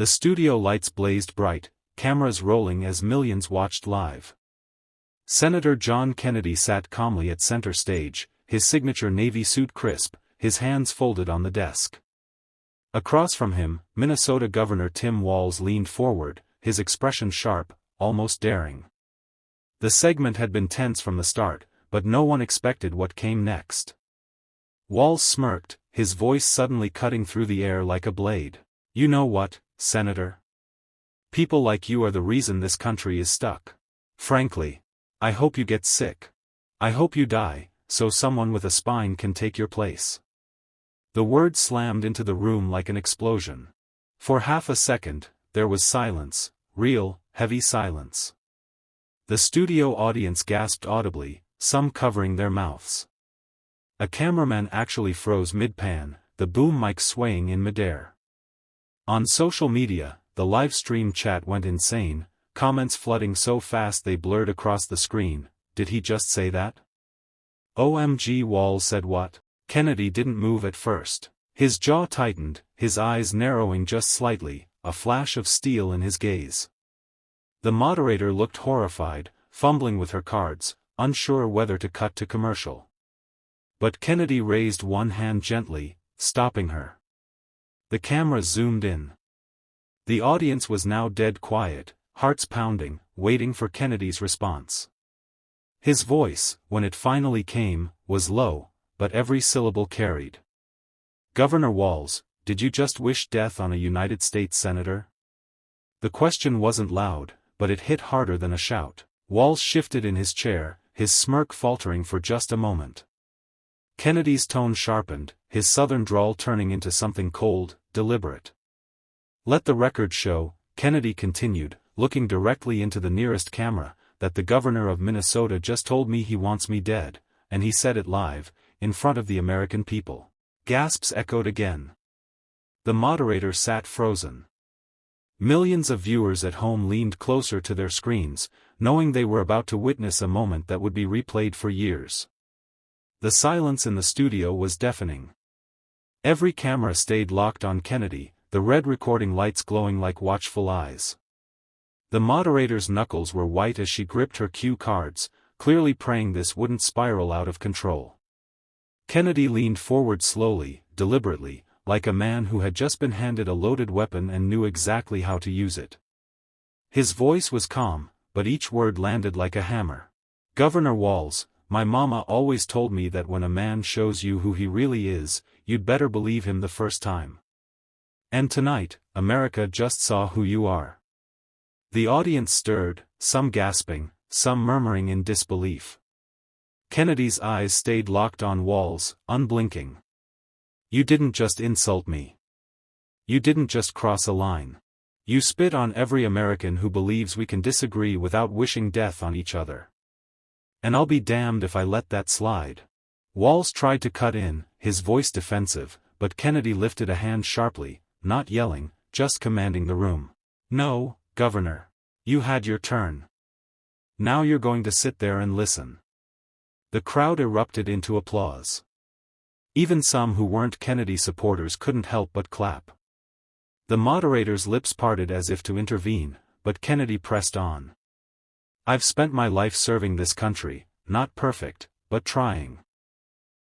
The studio lights blazed bright, cameras rolling as millions watched live. Senator John Kennedy sat calmly at center stage, his signature navy suit crisp, his hands folded on the desk. Across from him, Minnesota Governor Tim Walz leaned forward, his expression sharp, almost daring. The segment had been tense from the start, but no one expected what came next. Walz smirked, his voice suddenly cutting through the air like a blade. "You know what, Senator? People like you are the reason this country is stuck. Frankly, I hope you get sick. I hope you die, so someone with a spine can take your place." The words slammed into the room like an explosion. For half a second, there was silence, real, heavy silence. The studio audience gasped audibly, some covering their mouths. A cameraman actually froze mid-pan, the boom mic swaying in midair. On social media, the live stream chat went insane, comments flooding so fast they blurred across the screen. Did he just say that? OMG, Walz said what? Kennedy didn't move at first. His jaw tightened, his eyes narrowing just slightly, a flash of steel in his gaze. The moderator looked horrified, fumbling with her cards, unsure whether to cut to commercial. But Kennedy raised one hand gently, stopping her. The camera zoomed in. The audience was now dead quiet, hearts pounding, waiting for Kennedy's response. His voice, when it finally came, was low, but every syllable carried. "Governor Walz, did you just wish death on a United States senator?" The question wasn't loud, but it hit harder than a shout. Walz shifted in his chair, his smirk faltering for just a moment. Kennedy's tone sharpened, his southern drawl turning into something cold, deliberate. "Let the record show," Kennedy continued, looking directly into the nearest camera, "that the governor of Minnesota just told me he wants me dead, and he said it live, in front of the American people." Gasps echoed again. The moderator sat frozen. Millions of viewers at home leaned closer to their screens, knowing they were about to witness a moment that would be replayed for years. The silence in the studio was deafening. Every camera stayed locked on Kennedy, the red recording lights glowing like watchful eyes. The moderator's knuckles were white as she gripped her cue cards, clearly praying this wouldn't spiral out of control. Kennedy leaned forward slowly, deliberately, like a man who had just been handed a loaded weapon and knew exactly how to use it. His voice was calm, but each word landed like a hammer. "Governor Walz, my mama always told me that when a man shows you who he really is, you'd better believe him the first time. And tonight, America just saw who you are." The audience stirred, some gasping, some murmuring in disbelief. Kennedy's eyes stayed locked on Walz, unblinking. "You didn't just insult me. You didn't just cross a line. You spit on every American who believes we can disagree without wishing death on each other. And I'll be damned if I let that slide." Walz tried to cut in, his voice defensive, but Kennedy lifted a hand sharply, not yelling, just commanding the room. "No, Governor. You had your turn. Now you're going to sit there and listen." The crowd erupted into applause. Even some who weren't Kennedy supporters couldn't help but clap. The moderator's lips parted as if to intervene, but Kennedy pressed on. "I've spent my life serving this country, not perfect, but trying.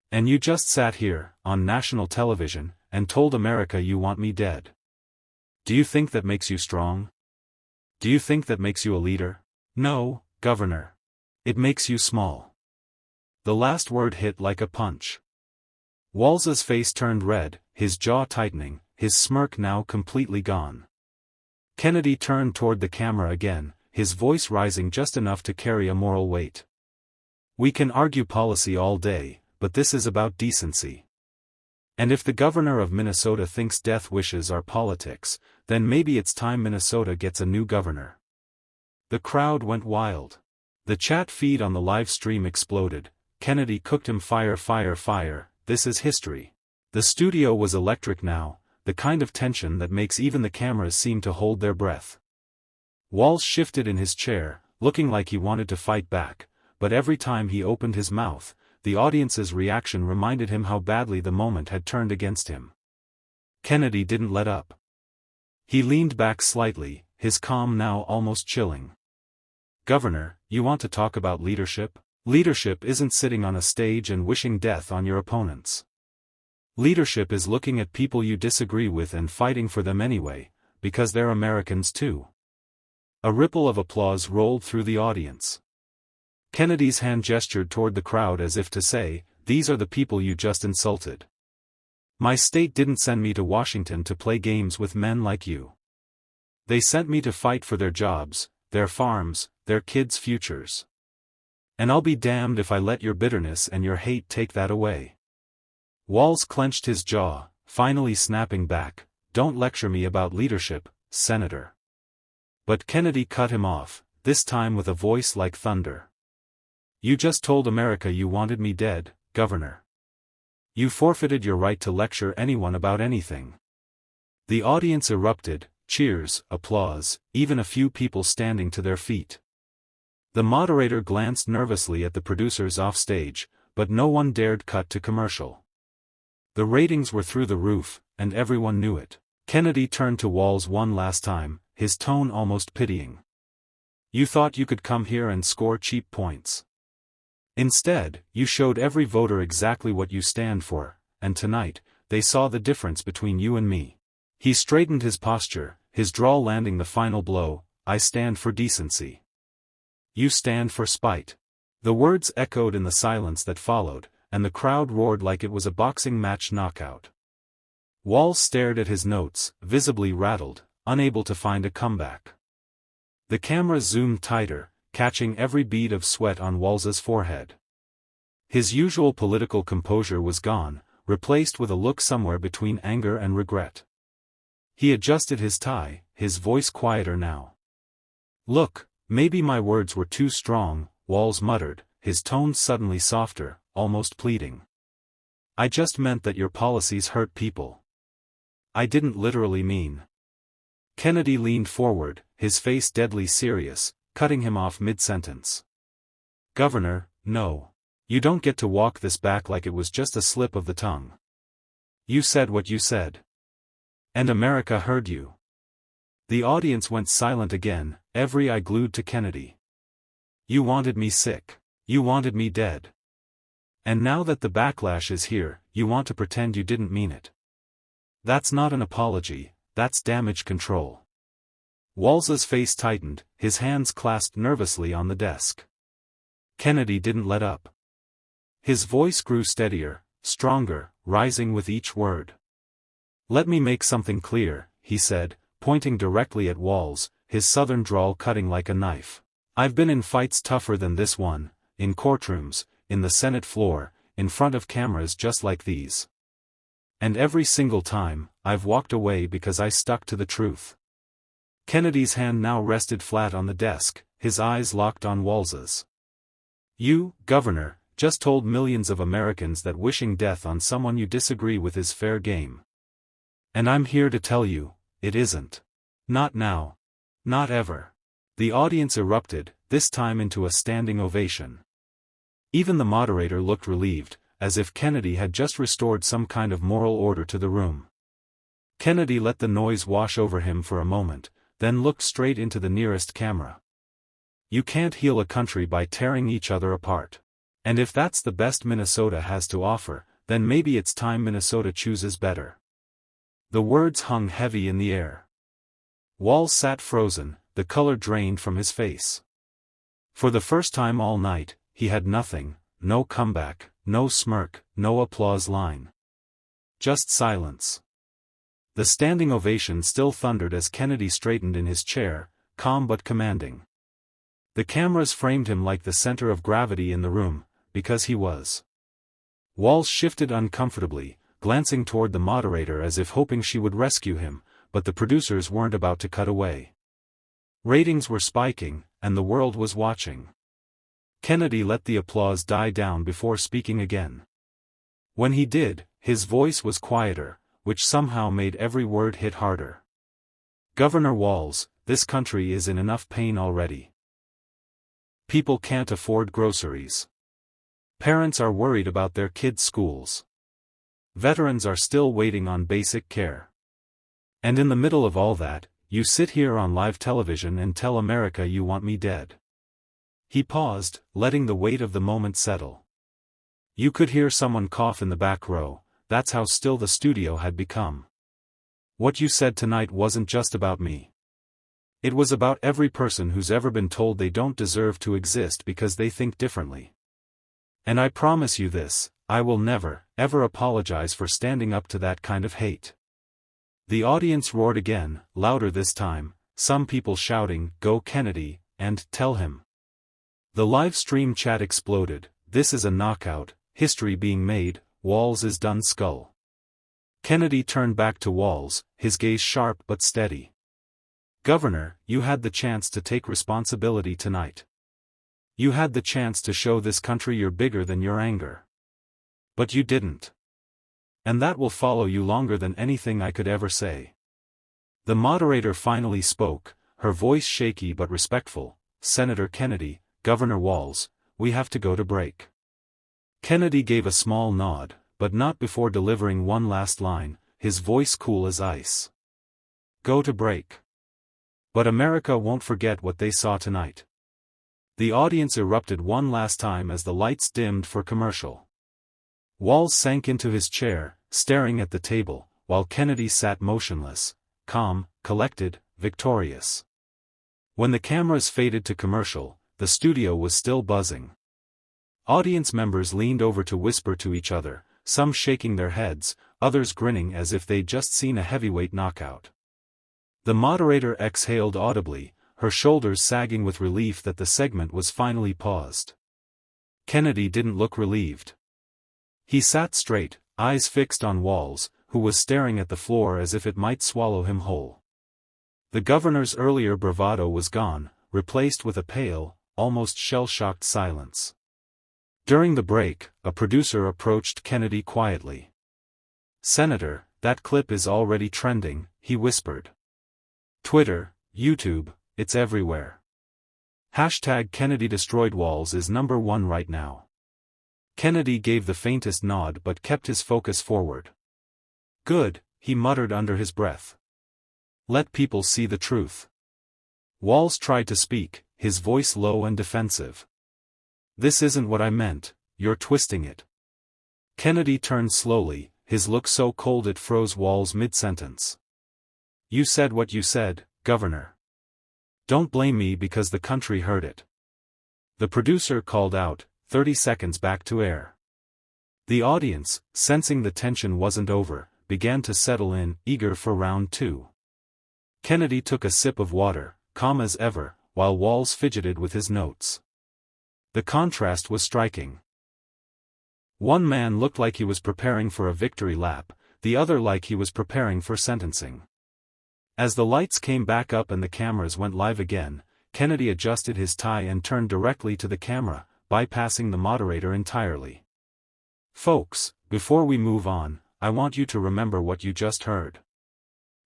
And you just sat here, on national television, and told America you want me dead. Do you think that makes you strong? Do you think that makes you a leader? No, Governor. It makes you small." The last word hit like a punch. Walz's face turned red, his jaw tightening, his smirk now completely gone. Kennedy turned toward the camera again, his voice rising just enough to carry a moral weight. "We can argue policy all day, but this is about decency. And if the governor of Minnesota thinks death wishes are politics, then maybe it's time Minnesota gets a new governor." The crowd went wild. The chat feed on the live stream exploded. Kennedy cooked him fire, fire, fire, this is history. The studio was electric now, the kind of tension that makes even the cameras seem to hold their breath. Walz shifted in his chair, looking like he wanted to fight back, but every time he opened his mouth, the audience's reaction reminded him how badly the moment had turned against him. Kennedy didn't let up. He leaned back slightly, his calm now almost chilling. Governor, you want to talk about leadership? Leadership isn't sitting on a stage and wishing death on your opponents. Leadership is looking at people you disagree with and fighting for them anyway, because they're Americans too. A ripple of applause rolled through the audience. Kennedy's hand gestured toward the crowd as if to say, "These are the people you just insulted. My state didn't send me to Washington to play games with men like you. They sent me to fight for their jobs, their farms, their kids' futures. And I'll be damned if I let your bitterness and your hate take that away." Walz clenched his jaw, finally snapping back, "Don't lecture me about leadership, Senator." But Kennedy cut him off, this time with a voice like thunder. "You just told America you wanted me dead, Governor. You forfeited your right to lecture anyone about anything." The audience erupted, cheers, applause, even a few people standing to their feet. The moderator glanced nervously at the producers offstage, but no one dared cut to commercial. The ratings were through the roof, and everyone knew it. Kennedy turned to Walz one last time, his tone almost pitying. "You thought you could come here and score cheap points. Instead, you showed every voter exactly what you stand for, and tonight, they saw the difference between you and me." He straightened his posture, his drawl landing the final blow, "I stand for decency. You stand for spite." The words echoed in the silence that followed, and the crowd roared like it was a boxing match knockout. Walz stared at his notes, visibly rattled, unable to find a comeback. The camera zoomed tighter, catching every bead of sweat on Walz's forehead. His usual political composure was gone, replaced with a look somewhere between anger and regret. He adjusted his tie, his voice quieter now. "Look, maybe my words were too strong," Walz muttered, his tone suddenly softer, almost pleading. "I just meant that your policies hurt people. I didn't literally mean." Kennedy leaned forward, his face deadly serious, cutting him off mid-sentence. "Governor, no. You don't get to walk this back like it was just a slip of the tongue. You said what you said. And America heard you." The audience went silent again, every eye glued to Kennedy. "You wanted me sick. You wanted me dead. And now that the backlash is here, you want to pretend you didn't mean it. That's not an apology, that's damage control." Walz's face tightened, his hands clasped nervously on the desk. Kennedy didn't let up. His voice grew steadier, stronger, rising with each word. "Let me make something clear," he said, pointing directly at Walz, his southern drawl cutting like a knife. "I've been in fights tougher than this one, in courtrooms, in the Senate floor, in front of cameras just like these. And every single time, I've walked away because I stuck to the truth." Kennedy's hand now rested flat on the desk, his eyes locked on Walz's. "You, Governor, just told millions of Americans that wishing death on someone you disagree with is fair game. And I'm here to tell you, it isn't. Not now. Not ever." The audience erupted, this time into a standing ovation. Even the moderator looked relieved, as if Kennedy had just restored some kind of moral order to the room. Kennedy let the noise wash over him for a moment, then looked straight into the nearest camera. "You can't heal a country by tearing each other apart. And if that's the best Minnesota has to offer, then maybe it's time Minnesota chooses better." The words hung heavy in the air. Walz sat frozen, the color drained from his face. For the first time all night, he had nothing, no comeback, no smirk, no applause line. Just silence. The standing ovation still thundered as Kennedy straightened in his chair, calm but commanding. The cameras framed him like the center of gravity in the room, because he was. Walz shifted uncomfortably, glancing toward the moderator as if hoping she would rescue him, but the producers weren't about to cut away. Ratings were spiking, and the world was watching. Kennedy let the applause die down before speaking again. When he did, his voice was quieter, which somehow made every word hit harder. "Governor Walz, this country is in enough pain already. People can't afford groceries. Parents are worried about their kids' schools. Veterans are still waiting on basic care. And in the middle of all that, you sit here on live television and tell America you want me dead. He paused, letting the weight of the moment settle. You could hear someone cough in the back row. That's how still the studio had become. What you said tonight wasn't just about me. It was about every person who's ever been told they don't deserve to exist because they think differently. And I promise you this, I will never, ever apologize for standing up to that kind of hate. The audience roared again, louder this time, some people shouting, "Go Kennedy," and "Tell him." The live stream chat exploded. This is a knockout, history being made, Walz is done skull. Kennedy turned back to Walz, his gaze sharp but steady. Governor, you had the chance to take responsibility tonight. You had the chance to show this country you're bigger than your anger. But you didn't. And that will follow you longer than anything I could ever say. The moderator finally spoke, her voice shaky but respectful. Senator Kennedy, Governor Walz, we have to go to break. Kennedy gave a small nod, but not before delivering one last line, his voice cool as ice. Go to break. But America won't forget what they saw tonight. The audience erupted one last time as the lights dimmed for commercial. Walz sank into his chair, staring at the table, while Kennedy sat motionless, calm, collected, victorious. When the cameras faded to commercial, the studio was still buzzing. Audience members leaned over to whisper to each other, some shaking their heads, others grinning as if they'd just seen a heavyweight knockout. The moderator exhaled audibly, her shoulders sagging with relief that the segment was finally paused. Kennedy didn't look relieved. He sat straight, eyes fixed on Walz, who was staring at the floor as if it might swallow him whole. The governor's earlier bravado was gone, replaced with a pale, almost shell-shocked silence. During the break, a producer approached Kennedy quietly. "Senator, that clip is already trending," he whispered. "Twitter, YouTube, it's everywhere. Hashtag Kennedy destroyed Walz is #1 right now." Kennedy gave the faintest nod but kept his focus forward. "Good," he muttered under his breath. "Let people see the truth." Walz tried to speak, his voice low and defensive. "This isn't what I meant, you're twisting it." Kennedy turned slowly, his look so cold it froze Walz mid-sentence. "You said what you said, Governor. Don't blame me because the country heard it." The producer called out, 30 seconds back to air. The audience, sensing the tension wasn't over, began to settle in, eager for round 2. Kennedy took a sip of water, calm as ever, while Walz fidgeted with his notes. The contrast was striking. One man looked like he was preparing for a victory lap, the other like he was preparing for sentencing. As the lights came back up and the cameras went live again, Kennedy adjusted his tie and turned directly to the camera, bypassing the moderator entirely. "Folks, before we move on, I want you to remember what you just heard.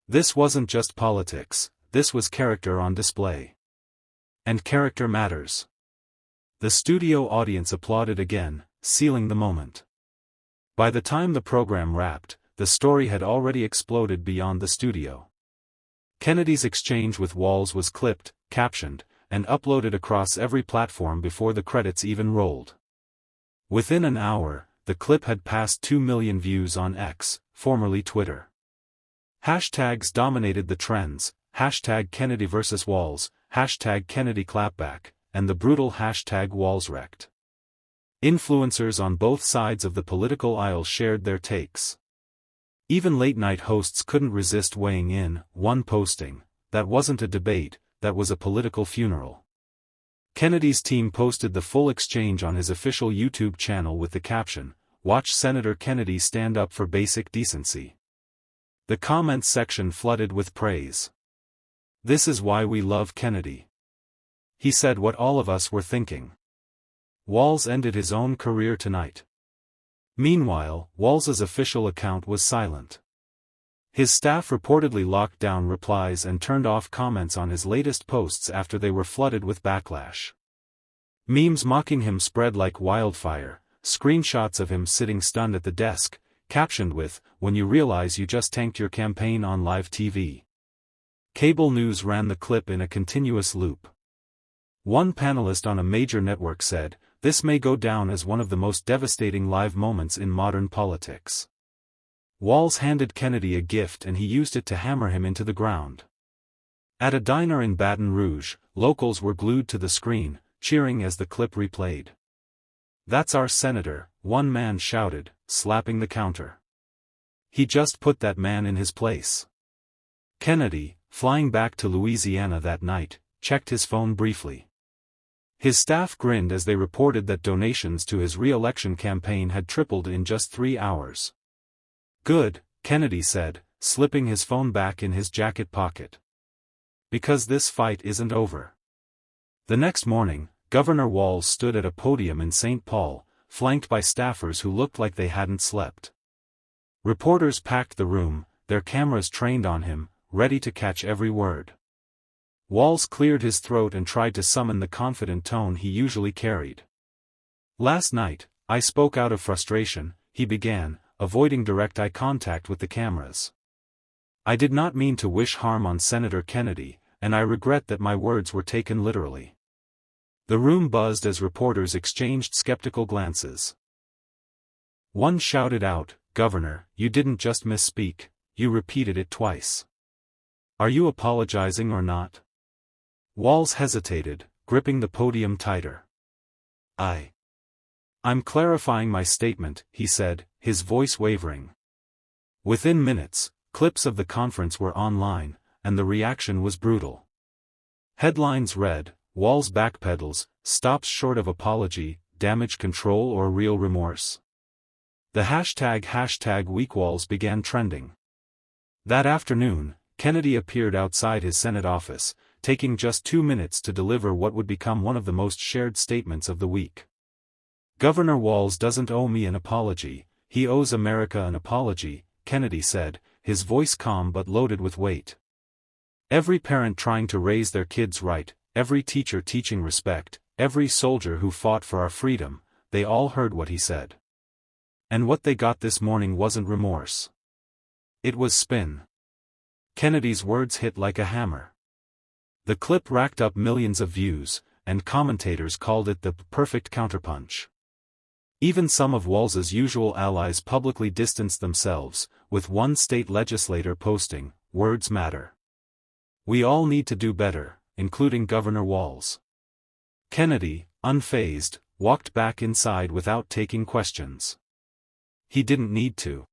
This wasn't just politics, this was character on display. And character matters." The studio audience applauded again, sealing the moment. By the time the program wrapped, the story had already exploded beyond the studio. Kennedy's exchange with Walz was clipped, captioned, and uploaded across every platform before the credits even rolled. Within an hour, the clip had passed 2 million views on X, formerly Twitter. Hashtags dominated the trends, hashtag Kennedy vs. Walz, hashtag Kennedy clapback, and the brutal hashtag WalzWrecked. Influencers on both sides of the political aisle shared their takes. Even late-night hosts couldn't resist weighing in, one posting, "That wasn't a debate, that was a political funeral." Kennedy's team posted the full exchange on his official YouTube channel with the caption, "Watch Senator Kennedy stand up for basic decency." The comments section flooded with praise. "This is why we love Kennedy. He said what all of us were thinking." Walz ended his own career tonight. Meanwhile, Walz's official account was silent. His staff reportedly locked down replies and turned off comments on his latest posts after they were flooded with backlash. Memes mocking him spread like wildfire, screenshots of him sitting stunned at the desk, captioned with, "When you realize you just tanked your campaign on live TV." Cable news ran the clip in a continuous loop. One panelist on a major network said, "This may go down as one of the most devastating live moments in modern politics." Walz handed Kennedy a gift and he used it to hammer him into the ground. At a diner in Baton Rouge, locals were glued to the screen, cheering as the clip replayed. "That's our senator," one man shouted, slapping the counter. "He just put that man in his place." Kennedy, flying back to Louisiana that night, checked his phone briefly. His staff grinned as they reported that donations to his re-election campaign had tripled in just 3 hours. "Good," Kennedy said, slipping his phone back in his jacket pocket. "Because this fight isn't over." The next morning, Governor Walz stood at a podium in St. Paul, flanked by staffers who looked like they hadn't slept. Reporters packed the room, their cameras trained on him, ready to catch every word. Walz cleared his throat and tried to summon the confident tone he usually carried. "Last night, I spoke out of frustration," he began, avoiding direct eye contact with the cameras. "I did not mean to wish harm on Senator Kennedy, and I regret that my words were taken literally." The room buzzed as reporters exchanged skeptical glances. One shouted out, "Governor, you didn't just misspeak, you repeated it twice. Are you apologizing or not?" Walz hesitated, gripping the podium tighter. I'm clarifying my statement," he said, his voice wavering. Within minutes, clips of the conference were online, and the reaction was brutal. Headlines read, "Walz backpedals, stops short of apology, damage control or real remorse." The hashtag #WeakWalz began trending. That afternoon, Kennedy appeared outside his Senate office, taking just 2 minutes to deliver what would become one of the most shared statements of the week. "Governor Walz doesn't owe me an apology, he owes America an apology," Kennedy said, his voice calm but loaded with weight. "Every parent trying to raise their kids right, every teacher teaching respect, every soldier who fought for our freedom, they all heard what he said. And what they got this morning wasn't remorse. It was spin." Kennedy's words hit like a hammer. The clip racked up millions of views, and commentators called it the perfect counterpunch. Even some of Walz's usual allies publicly distanced themselves, with one state legislator posting, "Words matter. We all need to do better," including Governor Walz. Kennedy, unfazed, walked back inside without taking questions. He didn't need to.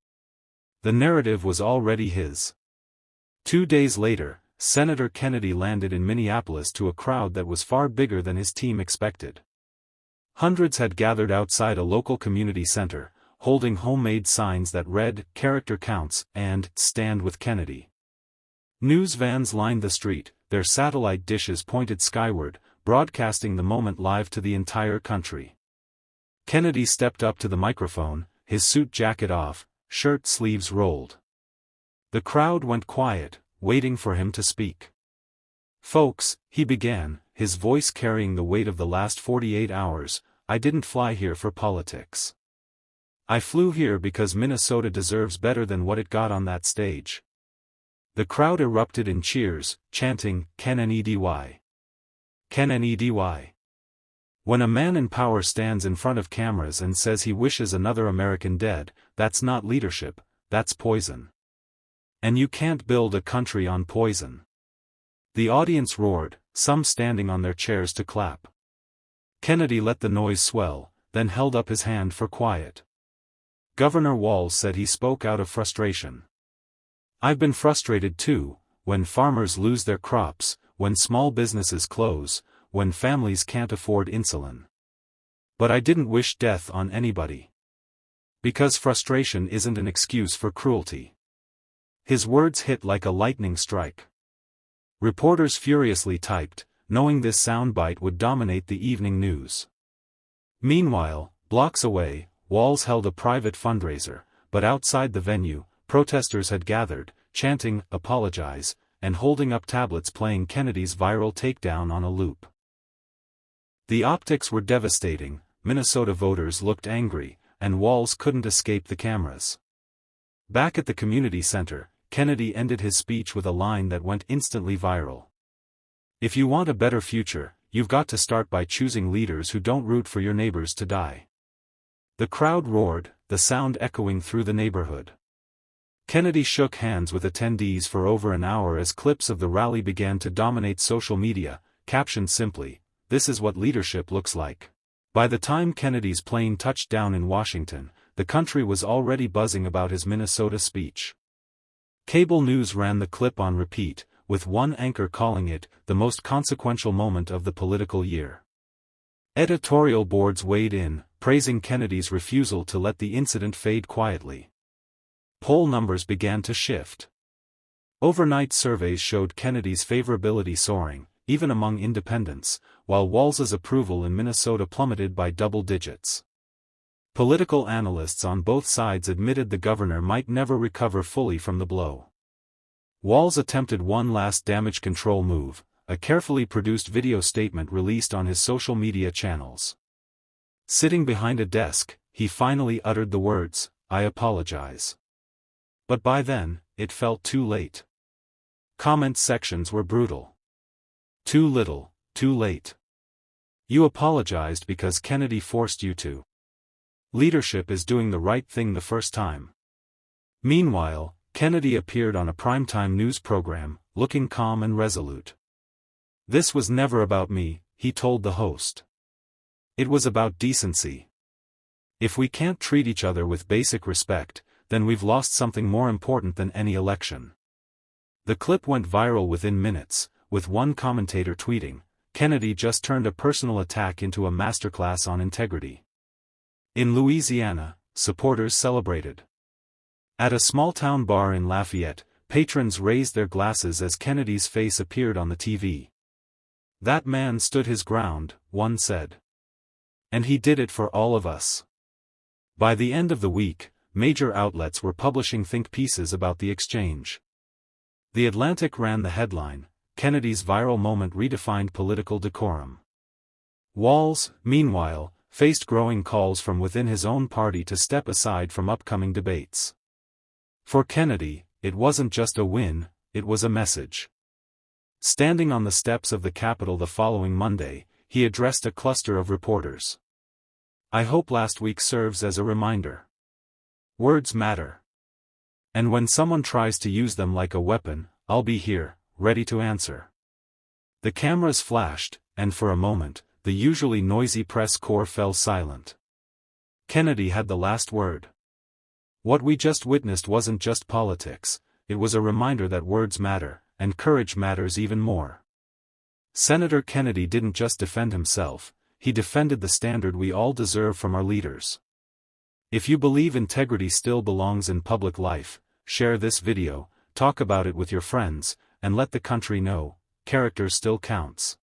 The narrative was already his. 2 days later, Senator Kennedy landed in Minneapolis to a crowd that was far bigger than his team expected. Hundreds had gathered outside a local community center, holding homemade signs that read, "Character Counts," and "Stand with Kennedy." News vans lined the street, their satellite dishes pointed skyward, broadcasting the moment live to the entire country. Kennedy stepped up to the microphone, his suit jacket off, shirt sleeves rolled. The crowd went quiet, waiting for him to speak. "Folks," he began, his voice carrying the weight of the last 48 hours, "I didn't fly here for politics. I flew here because Minnesota deserves better than what it got on that stage." The crowd erupted in cheers, chanting, "Kennedy. Kennedy." When a man in power stands in front of cameras and says he wishes another American dead, that's not leadership, that's poison. And you can't build a country on poison. The audience roared, some standing on their chairs to clap. Kennedy let the noise swell, then held up his hand for quiet. Governor Walz said he spoke out of frustration. "I've been frustrated too, when farmers lose their crops, when small businesses close, when families can't afford insulin. But I didn't wish death on anybody. Because frustration isn't an excuse for cruelty." His words hit like a lightning strike. Reporters furiously typed, knowing this soundbite would dominate the evening news. Meanwhile, blocks away, Walz held a private fundraiser, but outside the venue, protesters had gathered, chanting, "Apologize," and holding up tablets playing Kennedy's viral takedown on a loop. The optics were devastating, Minnesota voters looked angry, and Walz couldn't escape the cameras. Back at the community center, Kennedy ended his speech with a line that went instantly viral. "If you want a better future, you've got to start by choosing leaders who don't root for your neighbors to die." The crowd roared, the sound echoing through the neighborhood. Kennedy shook hands with attendees for over an hour as clips of the rally began to dominate social media, captioned simply, "This is what leadership looks like." By the time Kennedy's plane touched down in Washington, the country was already buzzing about his Minnesota speech. Cable news ran the clip on repeat, with one anchor calling it the most consequential moment of the political year. Editorial boards weighed in, praising Kennedy's refusal to let the incident fade quietly. Poll numbers began to shift. Overnight surveys showed Kennedy's favorability soaring, even among independents, while Walz's approval in Minnesota plummeted by double digits. Political analysts on both sides admitted the governor might never recover fully from the blow. Walz attempted one last damage control move, a carefully produced video statement released on his social media channels. Sitting behind a desk, he finally uttered the words, "I apologize." But by then, it felt too late. Comment sections were brutal. "Too little, too late. You apologized because Kennedy forced you to. Leadership is doing the right thing the first time." Meanwhile, Kennedy appeared on a primetime news program, looking calm and resolute. "This was never about me," he told the host. "It was about decency. If we can't treat each other with basic respect, then we've lost something more important than any election." The clip went viral within minutes, with one commentator tweeting, "Kennedy just turned a personal attack into a masterclass on integrity." In Louisiana, supporters celebrated. At a small-town bar in Lafayette, patrons raised their glasses as Kennedy's face appeared on the TV. "That man stood his ground," one said. "And he did it for all of us." By the end of the week, major outlets were publishing think pieces about the exchange. The Atlantic ran the headline, "Kennedy's viral moment redefined political decorum." Walz, meanwhile, faced growing calls from within his own party to step aside from upcoming debates. For Kennedy, it wasn't just a win, it was a message. Standing on the steps of the Capitol the following Monday, he addressed a cluster of reporters. "I hope last week serves as a reminder. Words matter. And when someone tries to use them like a weapon, I'll be here, ready to answer." The cameras flashed, and for a moment, the usually noisy press corps fell silent. Kennedy had the last word. What we just witnessed wasn't just politics, it was a reminder that words matter, and courage matters even more. Senator Kennedy didn't just defend himself, he defended the standard we all deserve from our leaders. If you believe integrity still belongs in public life, share this video, talk about it with your friends, and let the country know, character still counts.